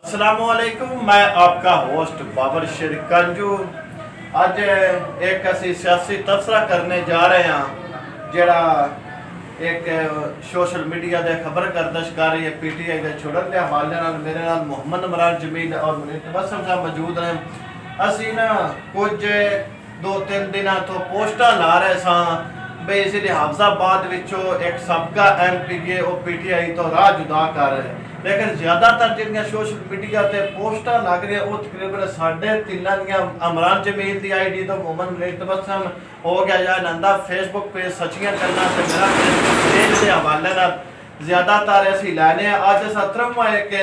अस्सलामुअलैकुम, मैं आपका होस्ट बाबर शिरकंजू। अज एक असी सियासी तबसरा करने जा रहे हैं जड़ा एक सोशल मीडिया के खबर गर्दश कर रही है PTI के छुड़न के हवाले नाल मेरे नाल मोहम्मद इमरान जमील और मुनीर तबस्सुम साहब मौजूद हैं। असी ना कुछ 2-3 दिन तो पोस्टर ला रहे सा बे इस हाफजाबाद विचों एक सबका MPK और PTI तो राह जुदा कर रहे, लेकिन ज़्यादातर जिन्हें सोशल मीडिया ते पोस्टर लग रहे वो तकरीबन 3.5 इमरान जमील की ID तो मोहम्मद मुनीर तबस्सुम हो गया या नंदा फेसबुक पे सचियां करना से मेरा पेज के हवाले नाल ज़्यादातर असी लैने। अज 17वां एक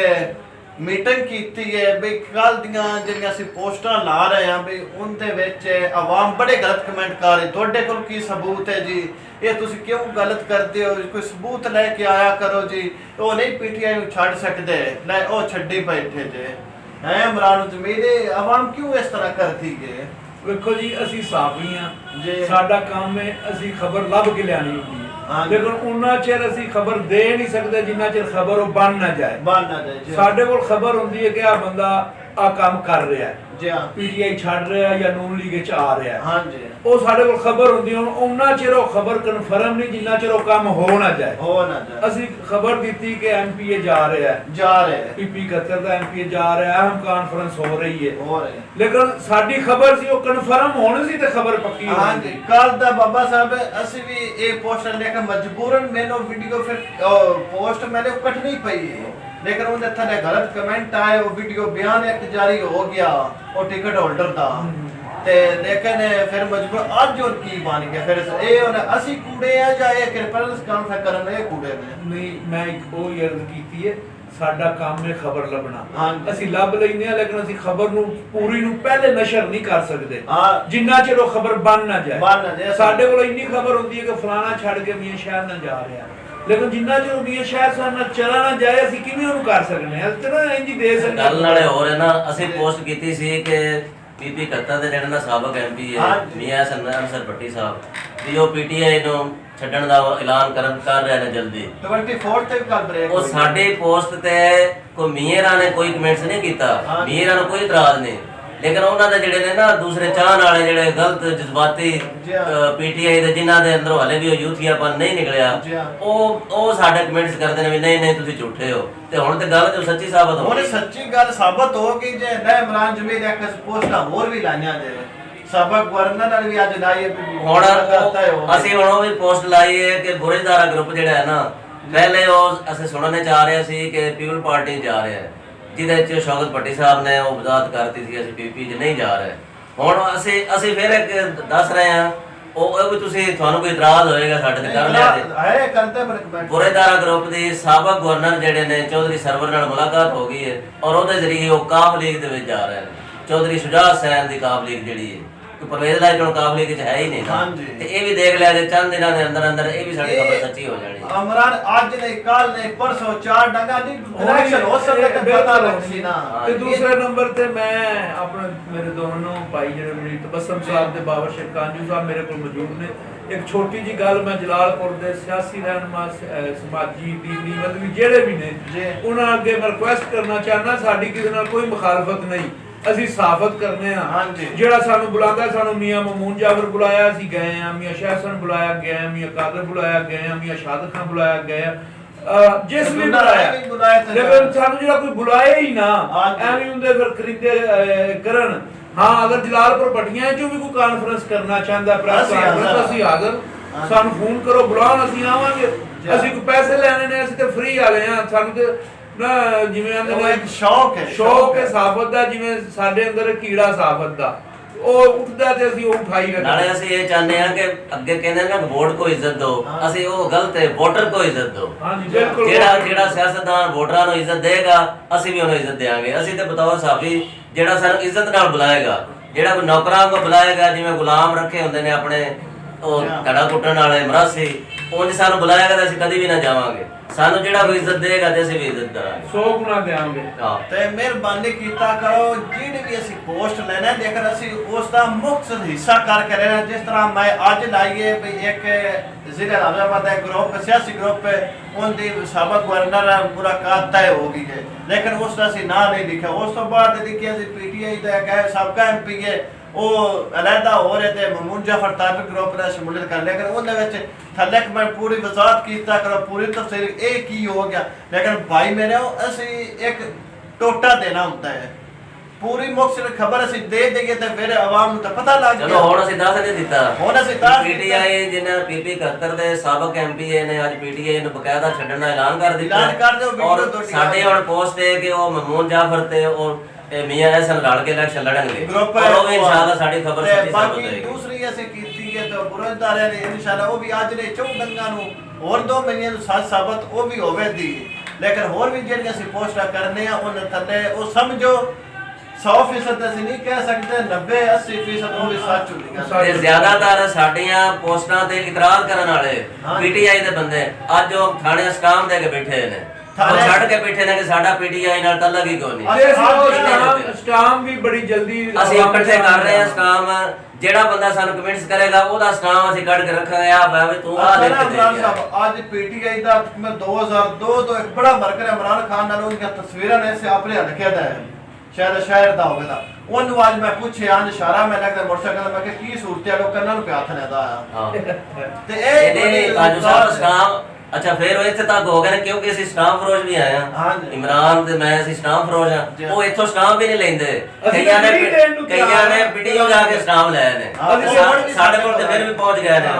मीटिंग की है बी कल दियां असी पोस्टर ला रहे हैं भी उनके आवाम बड़े गलत कमेंट कर रहे। थोड़े को की सबूत है जी, ये तुसी क्यों गलत करते हो, कोई सबूत लेके आया करो जी, वो नहीं PTI छड़ सकते ले वो छड्डी बैठे जे हैं। इमरान जमील आवाम क्यों इस तरह करती है? देखो जी, असी साफी हाँ जी, साडा काम है असी खबर लभ के लियानी होती है, लेकिन उन्ना चिर असी खबर दे नहीं सकते जिन्ना चिर खबर वो बन ना जाए। साडे कोल खबर होंदी है कि आ बंदा आ काम कर रहा है जी, PTI छड़ रहा है या नून लीग च आ रहा है, हां जी, वो साडे कोल खबर होंदी है। उन्ना चिर वो खबर कन्फर्म नहीं जिन्ना चिर वो काम हो ना जाए। असी खबर दी कि MPA जा रहा है PP 71 दा MPA जा रहा है, अहम कॉन्फ्रेंस हो रही है, लेकिन साडी खबर सी वो कन्फर्म होनी सी ते खबर पक्की हो। हां जी, कल दा बाबा साहब असी भी एक पोस्टर लेकर मजबूरन मैंने वीडियो फिर पोस्ट मैंने कटनी पई है, लेकिन उनके थले गलत कमेंट आए, वो वीडियो बयान एक जारी हो गया वो टिकट होल्डर दा ते, लेकिन फिर मजबूर आज जो की बन गया फिर ए होने असी कूड़े है या ए प्रेस कॉन्फ्रेंस करन ए कूड़े ने नहीं। मैं एक ओ अर्ज कीती है, साडा काम है खबर लभना, असी लब लैंदे आ, लेकिन असी खबर नु पूरी नु पहले नशर नहीं कर सकते जिन्ना चिर वो खबर बन ना जाए। साडे कोल इन्नी खबर होंदी है कि फलाना छड़ के मियां शहर ना जा रहा, लेकिन जिन्ना जो मियां शहर सन चला ना जाए असी किवें ओनु कर सकने हैं? इतना इंज ही दे सकते गल नाले हो रहे ना। असी पोस्ट कीती सी कि PP 71 ਦੇ ਜਿਹੜੇ ਨਾ ਸਾਬਕ MP ਹੈ ਮੀਆਂ ਅਨਸਰ ਭੱਟੀ ਸਾਹਿਬ ਵੀ ਉਹ PTI ਨੂੰ ਛੱਡਣ ਦਾ ਐਲਾਨ ਕਰ ਰਹੇ ਨੇ ਜਲਦੀ 24 ਤੇ ਕੱਲ ਬ੍ਰੇਕ ਉਹ ਸਾਡੇ ਪੋਸਟ ਤੇ ਕੋਈ ਮੀਆਂ ਨੇ ਕੋਈ ਕਮੈਂਟਸ ਨਹੀਂ ਕੀਤਾ, ਮੀਆਂ ਨੂੰ ਕੋਈ ਇਤਰਾਜ਼ ਨਹੀਂ, लेकिन उन्होंने जेडे ने ना दूसरे चाहन वाले जेडे गलत जज्बाती PTI दे जिन्हां दे अंदरों हले भी यूथियापन नहीं निकलिया ओ साडे कमेंट्स करदे ने भी नहीं तुसी झूठे हो, ते हुण ते गल जो सच्ची साबित हो, हुण सच्ची गल साबित हो गई जे ना इमरान जमील एक पोस्टां होर भी लाइयां जे सबक गवर्नर ने भी आज लाई है। हुण असि हुण भी पोस्ट लाई है कि बुरेदारा ग्रुप जेड़ा है ना, पहले ओ असि सुनने जा रहे सी कि पीपल पार्टी जा रहे हैं जिहदे च शौकत भट्टी साहब ने वो वजाहत करती थी असी PP च नहीं जा रहे। हुण असी फिर एक दस रहे हैं ਉਹ ਵੀ ਤੁਸੀਂ ਤੁਹਾਨੂੰ ਕੋਈ ਇਤਰਾਜ਼ ਹੋਏਗਾ ਸਾਡੇ ਤੇ ਕਰ ਲਿਆ ਹੈ ਕਰਤੇ ਬੁਰੇਦਾਰਾ ਗਰੁੱਪ ਦੀ ਸਾਬਕ ਗਵਰਨਰ ਜਿਹੜੇ ਨੇ ਚੌਧਰੀ ਸਰਵਰ ਨਾਲ ਮੁਲਾਕਾਤ ਹੋ ਗਈ ਹੈ ਔਰ ਉਹਦੇ ਜ਼ਰੀਏ ਉਹ ਕਾਫ ਲੀਗ ਦੇ ਵਿੱਚ ਜਾ ਰਹੇ ਨੇ। ਚੌਧਰੀ ਸ਼ੁਜਾਤ ਸੈਨ ਦੀ ਕਾਫ ਲੀਗ ਜਿਹੜੀ ਹੈ ਕਿ ਪਰਵੇਜ਼ ਲਾਇਕ ਹੁਣ ਕਾਫ ਲੀਗ ਚ ਹੈ ਹੀ ਨਹੀਂ ਨਾ, ਤੇ ਇਹ ਵੀ ਦੇਖ ਲਿਆ ਜੇ ਚੰਦ ਦਿਨਾਂ ਦੇ ਅੰਦਰ ਅੰਦਰ ਇਹ ਵੀ ਸਾਡੀ ਖਬਰ ਸੱਚੀ ਹੋ ਜਾਣੀ। ਇਮਰਾਨ ਅੱਜ ਨੇ ਕੱਲ ਨੇ ਪਰਸੋਂ 4 ਡੰਗਾ ਦੀ ਇਲੈਕਸ਼ਨ ਹੋ ਸਕਦਾ ਕਿ ਪਤਾ ਲੱਗ ਸੀ ਨਾ। ਤੇ ਦੂਸਰੇ ਨੰਬਰ ਤੇ ਮੈਂ ਆਪਣੇ ਮੇਰੇ ਦੋਨੋਂ ਭਾਈ ਜਿਹੜੇ ਮੁਨੀਰ ਤਬੱਸੁਮ ਸਾਹਿਬ ਤੇ ਬਾਬਰ ਸ਼ਿਰਕੰਜੂ ਸਾਹਿਬ ਮੇਰੇ ਕੋਲ ਮੌਜੂਦ ਨੇ। ਇੱਕ ਛੋਟੀ ਜੀ ਗੱਲ ਮੈਂ ਜਲਾਲਪੁਰ ਦੇ ਸਿਆਸੀ ਰਹਿਨੁਮਾ ਸਮਾਜੀ ਦੀਨੀ ਮਤਲਬ ਜਿਹੜੇ ਵੀ ਨੇ ਉਹਨਾਂ ਅੱਗੇ ਮੈਂ ਰਿਕੁਐਸਟ ਕਰਨਾ ਚਾਹੁੰਦਾ, ਸਾਡੀ ਕਿਸੇ ਨਾਲ ਕੋਈ ਮੁਖਾਲਫਤ ਨਹੀਂ, ਅਸੀਂ ਸਾਬਤ ਕਰਨੇ ਆ। ਜਿਹੜਾ ਸਾਨੂੰ ਬੁਲਾਉਂਦਾ, ਸਾਨੂੰ ਮੀਆਂ ਮਮੂਨ ਜਾਬਰ ਬੁਲਾਇਆ ਅਸੀਂ ਗਏ ਆ, ਮੀਆਂ ਸ਼ਹਿਸਨ ਬੁਲਾਇਆ ਗਏ, ਮੀਆਂ ਕਾਦਰ ਬੁਲਾਇਆ ਗਏ, ਮੀਆਂ ਸ਼ਾਦਤ ਖਾਨ ਬੁਲਾਇਆ ਗਿਆ, ਜਿਸ ਵੀ ਬੁਲਾਇਆ, ਲੇਕਿਨ ਸਾਨੂੰ ਜਿਹੜਾ ਕੋਈ ਬੁਲਾਇਆ ਹੀ ਨਾ ਐਵੇਂ ਹੁੰਦੇ ਫਿਰ ਖਰੀਦੇ ਕਰਨ। ਹਾਂ, ਅਗਰ ਜਲਾਲਪੁਰ ਭੱਟੀਆਂ ਚੋਂ ਵੀ ਕੋਈ ਕਾਨਫਰੰਸ ਕਰਨਾ ਚਾਹੁੰਦਾ ਪ੍ਰੈਸ ਕਾਨਫਰੰਸ, ਅਸੀਂ ਹਾਜ਼ਰ, ਸਾਨੂੰ ਫੋਨ ਕਰੋ, ਬੁਲਾਓ, ਅਸੀਂ ਆਵਾਂਗੇ। ਅਸੀਂ ਕੋਈ ਪੈਸੇ ਲੈਣੇ ਨੇ, ਅਸੀਂ ਤੇ ਫ੍ਰੀ ਵਾਲੇ ਆ। ਸਾਨੂੰ ਤੇ ਨਾ ਜਿਵੇਂ ਆਂਦੇ ਨੇ ਇੱਕ ਸ਼ੌਕ ਹੈ ਸਾਫਤ ਦਾ, ਜਿਵੇਂ ਸਾਡੇ ਅੰਦਰ ਕੀੜਾ ਸਾਫਤ ਦਾ ਉਹ ਉੱਠਦਾ ਤੇ ਅਸੀਂ ਉਹ ਉਠਾਈ ਰੱਖਦੇ। ਨਾਲੇ ਅਸੀਂ ਇਹ ਚਾਹੁੰਦੇ ਆ ਕਿ ਅੱਗੇ ਕਹਿੰਦੇ ਨੇ ਵੋਟ ਕੋ ਇੱਜ਼ਤ ਦਿਓ, ਅਸੀਂ ਉਹ ਗਲਤ ਹੈ, ਵੋਟਰ ਕੋ ਇੱਜ਼ਤ ਦਿਓ। ਹਾਂਜੀ ਬਿਲਕੁਲ, ਜਿਹੜਾ ਸਿਆਸਤਦਾਨ ਵੋਟਰਾਂ ਨੂੰ ਇੱਜ਼ਤ ਦੇਗਾ ਅਸੀਂ ਵੀ ਉਹਨੂੰ ਇੱਜ਼ਤ ਦੇਵਾਂਗੇ। ਅਸੀਂ ਤੇ ਬਤੌਰ ਸਾਫੀ ਜਿਹੜਾ ਸਾਨੂੰ ਇੱਜ਼ਤ ਨਾਲ ਬੁਲਾਏਗਾ, ਜਿਹੜਾ ਕੋਈ ਨੌਕਰਾਂ ਕੋ ਬੁਲਾਏਗਾ, ਜਿਵੇਂ ਗੁਲਾਮ ਰੱਖੇ ਹੁੰਦੇ ਨੇ ਆਪਣੇ ਉਹ ਧੜਾ ਕੁੱਟਣ ਵਾਲੇ ਮਰਾਸੀ, ਉਂਝ ਸਾਨੂੰ ਬੁਲਾਏਗਾ ਤਾਂ ਅਸੀਂ ਕਦੀ ਵੀ ਨਾ ਜਾਵਾਂਗੇ। ਸਾਨੂੰ ਜਿਹੜਾ ਵੀ ਇੱਜ਼ਤ ਦੇਗਾ ਤੇ ਅਸੀਂ ਵੀ ਇੱਜ਼ਤ ਕਰਾਂਗੇ 100 ਗੁਣਾ ਦੇਵਾਂਗੇ। ਹਾਂ ਤੇ ਮਿਹਰਬਾਨੀ ਕੀਤਾ ਕਰੋ ਜਿਹੜੀ ਵੀ ਅਸੀਂ ਪੋਸਟ ਲੈਣਾ ਲੇਕਿਨ ਅਸੀਂ ਉਸ ਦਾ ਮੁਕਤਸਰ ਹਿੱਸਾ ਕਰਕੇ ਰਹਿਣਾ। ਜਿਸ ਤਰ੍ਹਾਂ ਮੈਂ ਅੱਜ ਲਾਈਏ ਵੀ ਇੱਕ ਜ਼ਿਲ੍ਹਾ ਰਾਜਾਬਾਦ ਦਾ ਗਰੁੱਪ ਸਿਆਸੀ ਗਰੁੱਪ ਉਹਦੀ ਸਾਬਕ ਗਵਰਨਰ ਮੁਲਾਕਾਤ ਤੈਅ ਹੋ ਗਈ ਹੈ ਲੇਕਿਨ ਉਸ ਦਾ ਅਸੀਂ ਨਾਂ ਨਹੀਂ ਲਿਖਿਆ। ਉਸ ਤੋਂ ਬਾਅਦ ਲਿਖਿਆ ਸੀ ਪੀਟੀਆਈ ਦਾ ਇੱਕ ਸਾਬਕਾ ਐਮਪੀ ਹੈ ਉਹ ਅਲੱਗਾ ਹੋ ਰਹੇ ਤੇ ਮਮੂਨ ਜਾਫਰ ਤਾਰਿਕ ਗਰੁੱਪ ਨਾਲ ਸ਼ਮੂਲੀਅਤ ਕਰ ਲੇਕਿਨ ਉਹਦੇ ਵਿੱਚ ਥੱਲੇ ਮੈਂ ਪੂਰੀ ਵਜ਼ਾਹਤ ਕੀਤਾ ਕਰੋ ਪੂਰੀ ਤਫਸੀਲ ਇਹ ਕੀ ਹੋ ਗਿਆ ਲੇਕਿਨ ਭਾਈ ਮੇਰੇ ਅਸੀਂ ਇੱਕ ਟੋਟਾ ਦੇਣਾ ਹੁੰਦਾ ਹੈ ਪੂਰੀ ਮੁਕਤਸਰ ਖਬਰ ਅਸੀਂ ਦੇ ਦਈਏ ਤੇ ਫਿਰ ਆਵਾਮ ਨੂੰ ਤਾਂ ਪਤਾ ਲੱਗ ਚਲੋ ਹੁਣ ਅਸੀਂ ਦੱਸ ਨਹੀਂ ਦਿੱਤਾ ਹੁਣ ਅਸੀਂ ਦੱਸ ਪੀਟੀਆਈ ਜਿਹਨੇ ਪੀਪੀ 71 ਦੇ ਸਾਬਕ ਐਮਪੀ ਨੇ ਅੱਜ ਪੀਟੀਆਈ ਨੂੰ ਬਕਾਇਦਾ ਛੱਡਣ ਦਾ ਐਲਾਨ ਕਰ ਦਿੱਤਾ ਐਲਾਨ ਕਰ ਦਿਓ ਵੀਡੀਓ ਔਰ ਤੁਹਾਡੀ ਸਾਡੇ ਹੁਣ ਪੋਸਟ ਹੈ ਕਿ ਉਹ ਮਮੂਨ ਜਾਫਰ ਤੇ ਉਹ ਮੀਆਂ ਹਸਨ ਰਲ ਕੇ ਇਲੈਕਸ਼ਨ ਲੜਨਗੇ ਗਰੁੱਪ ਔਰ ਉਹ ਵੀ ਇਨਸ਼ਾਅੱਲਾ ਸਾਡੀ ਖਬਰ ਤੇ ਸੱਚੀ ਸਾਬਤ ਬਾਕੀ ਹੋਏਗੀ। ਦੂਸਰੀ ਅਸੀਂ ਕੀਤੀ ਹੈ ਤਾਂ ਬੁਰਜ਼ਦਾਰਿਆਂ ਨੇ ਇਨਸ਼ਾਅੱਲਾ ਉਹ ਵੀ ਅੱਜ ਨੇ ਚੌਂਡੰਗਾਂ ਨੂੰ ਹੋਰ 2 ਮਹੀਨਿਆਂ ਨੂੰ ਸੱਚ ਸਾਬਤ ਉਹ ਵੀ ਹੋਵੇ ਦੀ ਲੇਕਿਨ ਹੋਰ ਵੀ ਜਿਹੜੀਆਂ ਅਸੀਂ ਪੋਸਟਾਂ ਕਰਨੇ ਆ ਉਹਨਾਂ ਥੱਲੇ ਉਹ ਸਮਝੋ 100% ਅਸੀਂ ਨਹੀਂ ਕਹਿ ਸਕਦੇ 90-80% ਉਹ ਵੀ ਸੱਚ ਹੁੰਦੀਆਂ ਤੇ ਜ਼ਿਆਦਾਤਰ ਸਾਡੀਆਂ ਪੋਸਟਾਂ ਤੇ ਇਤਰਾਜ਼ ਕਰਨ ਵਾਲੇ ਪੀਟੀਆਈ ਦੇ ਬੰਦੇ ਅੱਜ ਉਹ ਥਾਣੇ ਸਟਾਮ ਦੇ ਕੇ ਬੈਠੇ ਨੇ ਉਹ ਛੱਡ ਕੇ ਬੈਠੇ ਨੇ ਕਿ ਸਾਡਾ ਪੀਟੀਆਈ ਨਾਲ ਤਲਕ ਹੀ ਕੋਈ ਨਹੀਂ ਤੇ ਸਟਾਮ ਵੀ ਬੜੀ ਜਲਦੀ ਅਸੀਂ ਇਕੱਠੇ ਕਰ ਰਹੇ ਹਾਂ ਸਟਾਮ ਜਿਹੜਾ ਬੰਦਾ ਸਾਨੂੰ ਕਮੈਂਟਸ ਕਰੇਗਾ ਉਹਦਾ ਸਟਾਮ ਅਸੀਂ ਕੱਢ ਕੇ ਰੱਖਾਂਗੇ ਆ ਭਾਵੇਂ ਤੂੰ ਆ ਲਿਖ ਕੇ ਦੇ ਸਾਹਿਬ ਅੱਜ ਪੀਟੀਆਈ ਦਾ ਮੈਂ 2002 ਤੋਂ ਇੱਕ ਬੜਾ ਵਰਕਰ ਇਮਰਾਨ ਖਾਨ ਨਾਲ ਉਹਦੀਆਂ ਤਸਵੀਰਾਂ ਨੇ ਇਸੇ ਆਪਣੇ ਲਿਖਿਆ ਦਾ ਹੈ ਸ਼ਾਇਦ ਸ਼ਾਇਰ ਦਾ ਹੋਵੇਗਾ ਉਹਨੂੰ ਅੱਜ ਮੈਂ ਪੁੱਛਿਆ ਇਸ਼ਾਰਾ ਮੈਂ ਲੱਗਦਾ ਮੋਟਰਸਾਈਕਲ ਮੈਂ ਕਿ ਕੀ ਸੂਰਤ ਹੈ ਲੋਕਾਂ ਨੂੰ ਪਿਆਥ ਲੈਦਾ ਆ ਤੇ ਇਹਨੇ ਕਾਜੂ ਸਾਹਿਬ ਸਟਾਮ ਅੱਛਾ ਫਿਰ ਉਹ ਇੱਥੇ ਤੱਕ ਹੋ ਗਏ ਨੇ ਕਿਉਂਕਿ ਅਸੀਂ ਸਟਾਮ ਫਰੋਜ਼ ਵੀ ਆਏ ਆ ਇਮਰਾਨ ਤੇ ਮੈਂ ਅਸੀਂ ਸਟਾਮ ਫਰੋਜ਼ ਆ ਉਹ ਇੱਥੋਂ ਸਟਾਮ ਵੀ ਨਹੀਂ ਲੈਂਦੇ ਕਈਆਂ ਨੇ ਵੀਡੀਓ ਜਾ ਕੇ ਸਟਾਮ ਲੈ ਨੇ ਸਾਡੇ ਕੋਲ ਤੇ ਫਿਰ ਵੀ ਪਹੁੰਚ ਗਏ ਨੇ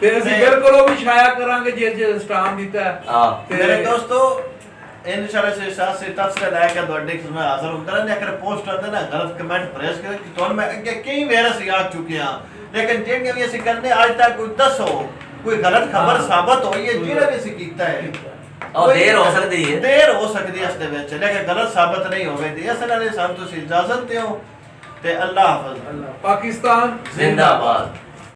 ਫਿਰ ਅਸੀਂ ਬਿਲਕੁਲ ਉਹ ਵੀ ਛਾਇਆ ਕਰਾਂਗੇ ਜੇ ਸਟਾਮ ਦਿੱਤਾ ਹਾਂ ਮੇਰੇ ਦੋਸਤੋ इंशाल्लाह से साथ से तफसील लाया के ਤੁਹਾਡੇ ਖਿਦਮਤ ਹਾਜ਼ਰ ਹੁੰਦਾ ਨੇ ਅਗਰ ਪੋਸਟ ਆਉਂਦਾ ਨਾ ਗਲਤ ਕਮੈਂਟ ਪ੍ਰੈਸ ਕਰੇ ਕਿ ਤੁਹਾਨੂੰ ਮੈਂ ਅੱਗੇ ਕਈ ਵਾਰ ਅਸੀਂ ਆ ਚੁੱਕੇ ਹਾਂ ਲੇਕਿਨ ਜਿਹੜੀਆਂ ਵੀ ਅਸੀਂ ਕਰਨੇ ਅੱਜ ਤੱਕ ਕੋਈ ਦੱਸੋ ਕੋਈ ਗਲਤ ਖਬਰ ਸਾਬਤ ਹੋਈ ਹੈ ਜਿਹੜਾ ਵੀ ਅਸੀਂ ਕੀਤਾ ਹੈ ਉਹ ਦੇਰ ਹੋ ਸਕਦੀ ਹੈ ਦੇਰ ਹੋ ਸਕਦੀ ਹੈ ਇਸ ਦੇ ਵਿੱਚ ਲੇਕਿਨ ਗਲਤ ਸਾਬਤ ਨਹੀਂ ਹੋਵੇਗੀ ਇਸ ਨਾਲ ਸਾਨੂੰ ਤੁਸੀਂ ਇਜਾਜ਼ਤ ਦਿਓ ਤੇ ਅੱਲਾਹ ਹਾਫਿਜ਼ ਪਾਕਿਸਤਾਨ ਜ਼ਿੰਦਾਬਾਦ।